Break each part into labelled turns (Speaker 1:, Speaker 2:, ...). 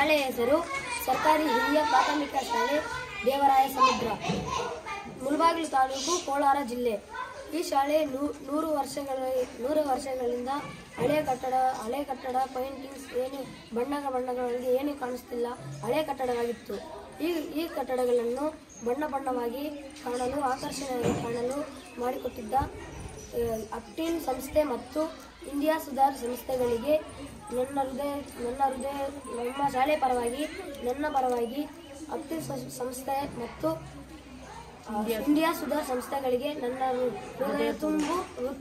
Speaker 1: ಶಾಲೆಯ ಹೆಸರು ಸರ್ಕಾರಿ ಹಿರಿಯ ಪ್ರಾಥಮಿಕ ಶಾಲೆ ದೇವರಾಯ ಸಮುದ್ರ, ಮುಳಬಾಗಿಲು ತಾಲೂಕು, ಕೋಲಾರ ಜಿಲ್ಲೆ. ಈ ಶಾಲೆ 100 ವರ್ಷಗಳಿಂದ ಹಳೆ ಕಟ್ಟಡ ಪೇಂಟಿಂಗ್ಸ್ ಏನು ಬಣ್ಣಗಳಿಗೆ ಏನು ಕಾಣಿಸ್ತಿಲ್ಲ, ಹಳೆ ಕಟ್ಟಡವಾಗಿತ್ತು. ಈ ಕಟ್ಟಡಗಳನ್ನು ಬಣ್ಣವಾಗಿ ಕಾಣಲು, ಆಕರ್ಷಣೆಯಾಗಿ ಕಾಣಲು ಮಾಡಿಕೊಟ್ಟಿದ್ದ ಅಪ್ಟಿನ್ ಸಂಸ್ಥೆ ಮತ್ತು ಇಂಡಿಯಾ ಸುಧಾರ್ ಸಂಸ್ಥೆಗಳಿಗೆ ನಮ್ಮ ಶಾಲೆ ಪರವಾಗಿ, ನನ್ನ ಪರವಾಗಿ ಅಪ್ಟಿನ್ ಸಂಸ್ಥೆ ಮತ್ತು ಇಂಡಿಯಾ ಸುಧಾರ್ ಸಂಸ್ಥೆಗಳಿಗೆ ನನ್ನ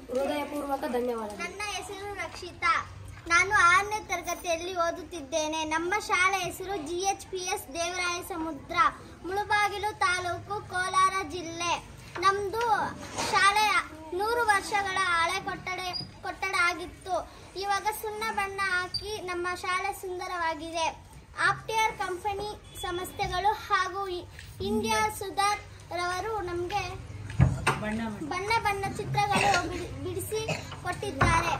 Speaker 1: ಹೃದಯಪೂರ್ವಕ ಧನ್ಯವಾದಗಳು.
Speaker 2: ನನ್ನ ಹೆಸರು ರಕ್ಷಿತಾ. ನಾನು 6ನೇ ತರಗತಿಯಲ್ಲಿ ಓದುತ್ತಿದ್ದೇನೆ. ನಮ್ಮ ಶಾಲೆ ಹೆಸರು GHPS ದೇವರಾಯ ಸಮುದ್ರ, ಮುಳಬಾಗಿಲು ತಾಲೂಕು, ಕೋಲಾರ ಜಿಲ್ಲೆ. ನಮ್ಮದು ಶಾಲೆ 100 ವರ್ಷಗಳ ಹಳೆ ಕೊಠಡ ಆಗಿತ್ತು. ಇವಾಗ ಸುಣ್ಣ ಬಣ್ಣ ಹಾಕಿ ನಮ್ಮ ಶಾಲೆ ಸುಂದರವಾಗಿದೆ. ಆಪ್ಟಿಯರ್ ಕಂಪನಿ ಸಂಸ್ಥೆಗಳು ಹಾಗೂ ಇಂಡಿಯಾ ಸುಧಾರ್ ರವರು ನಮಗೆ ಬಣ್ಣ ಚಿತ್ರಗಳು ಬಿಡಿಸಿ ಕೊಟ್ಟಿದ್ದಾರೆ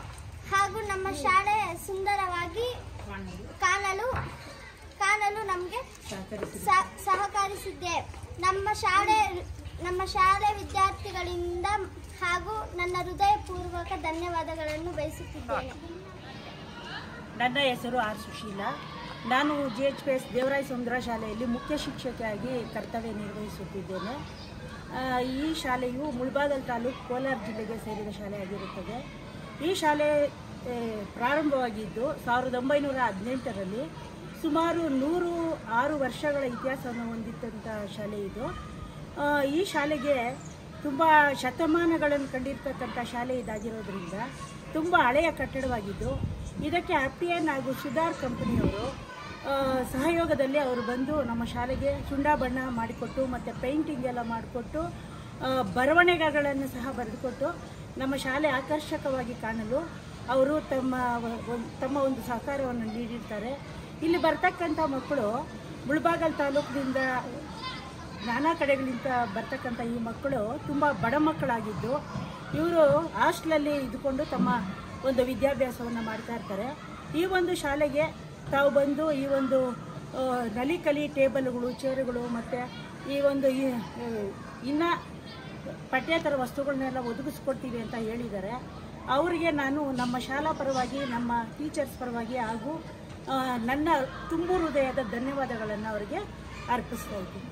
Speaker 2: ಹಾಗೂ ನಮ್ಮ ಶಾಲೆ ಸುಂದರವಾಗಿ ಕಾಣಲು ನಮಗೆ ಸಹಕರಿಸಿದೆ. ನಮ್ಮ ಶಾಲೆ ವಿದ್ಯಾರ್ಥಿಗಳಿಂದ ಹಾಗೂ ನನ್ನ ಹೃದಯಪೂರ್ವಕ ಧನ್ಯವಾದಗಳನ್ನು ಬಯಸುತ್ತಿದ್ದೇನೆ.
Speaker 3: ನನ್ನ ಹೆಸರು ಆರ್ ಸುಶೀಲಾ. ನಾನು GHPS ದೇವರಾಯ ಸಮುದ್ರ ಶಾಲೆಯಲ್ಲಿ ಮುಖ್ಯ ಶಿಕ್ಷಕಿಯಾಗಿ ಕರ್ತವ್ಯ ನಿರ್ವಹಿಸುತ್ತಿದ್ದೇನೆ. ಈ ಶಾಲೆಯು ಮುಳಬಾಗಿಲು ತಾಲೂಕು, ಕೋಲಾರ ಜಿಲ್ಲೆಗೆ ಸೇರಿದ ಶಾಲೆಯಾಗಿರುತ್ತದೆ. ಈ ಶಾಲೆ ಪ್ರಾರಂಭವಾಗಿದ್ದು 1918ರಲ್ಲಿ. ಸುಮಾರು 106 ವರ್ಷಗಳ ಇತಿಹಾಸವನ್ನು ಹೊಂದಿದ್ದಂಥ ಶಾಲೆ ಇದು. ಈ ಶಾಲೆಗೆ ತುಂಬ ಶತಮಾನಗಳನ್ನು ಕಂಡಿರ್ತಕ್ಕಂಥ ಶಾಲೆ ಇದಾಗಿರೋದ್ರಿಂದ ತುಂಬ ಹಳೆಯ ಕಟ್ಟಡವಾಗಿದ್ದು, ಇದಕ್ಕೆ ಆಪ್ಟಿಯನ್ ಹಾಗೂ ಸುಧಾರ್ ಕಂಪನಿಯವರು ಸಹಯೋಗದಲ್ಲಿ ಅವರು ಬಂದು ನಮ್ಮ ಶಾಲೆಗೆ ಸುಣ್ಣ ಬಣ್ಣ ಮಾಡಿಕೊಟ್ಟು ಮತ್ತು ಪೇಂಟಿಂಗ್ ಎಲ್ಲ ಮಾಡಿಕೊಟ್ಟು ಬರವಣಿಗೆಗಳನ್ನು ಸಹ ಬರೆದುಕೊಟ್ಟು ನಮ್ಮ ಶಾಲೆ ಆಕರ್ಷಕವಾಗಿ ಕಾಣಲು ಅವರು ತಮ್ಮ ಒಂದು ಸಹಕಾರವನ್ನು ನೀಡಿರ್ತಾರೆ. ಇಲ್ಲಿ ಬರ್ತಕ್ಕಂಥ ಮಕ್ಕಳು ಮುಳಬಾಗಿಲು ತಾಲೂಕಿನಿಂದ ನಾನಾ ಕಡೆಗಳಿಂದ ಬರ್ತಕ್ಕಂಥ ಈ ಮಕ್ಕಳು ತುಂಬ ಬಡ ಮಕ್ಕಳಾಗಿದ್ದು, ಇವರು ಹಾಸ್ಟೆಲಲ್ಲಿ ಇದ್ದುಕೊಂಡು ತಮ್ಮ ಒಂದು ವಿದ್ಯಾಭ್ಯಾಸವನ್ನು ಮಾಡ್ತಾ ಇರ್ತಾರೆ. ಈ ಒಂದು ಶಾಲೆಗೆ ತಾವು ಬಂದು ಈ ಒಂದು ನಲಿಕಲಿ ಟೇಬಲ್ಗಳು, ಚೇರುಗಳು ಮತ್ತು ಈ ಒಂದು ಇನ್ನು ಪಠ್ಯೇತರ ವಸ್ತುಗಳನ್ನೆಲ್ಲ ಒದಗಿಸ್ಕೊಡ್ತೀವಿ ಅಂತ ಹೇಳಿದ್ದಾರೆ. ಅವರಿಗೆ ನಾನು ನಮ್ಮ ಶಾಲಾ ಪರವಾಗಿ, ನಮ್ಮ ಟೀಚರ್ಸ್ ಪರವಾಗಿ ಹಾಗೂ ನನ್ನ ತುಂಬು ಹೃದಯದ ಧನ್ಯವಾದಗಳನ್ನು ಅವರಿಗೆ ಅರ್ಪಿಸ್ತಾ ಇದ್ದೀನಿ.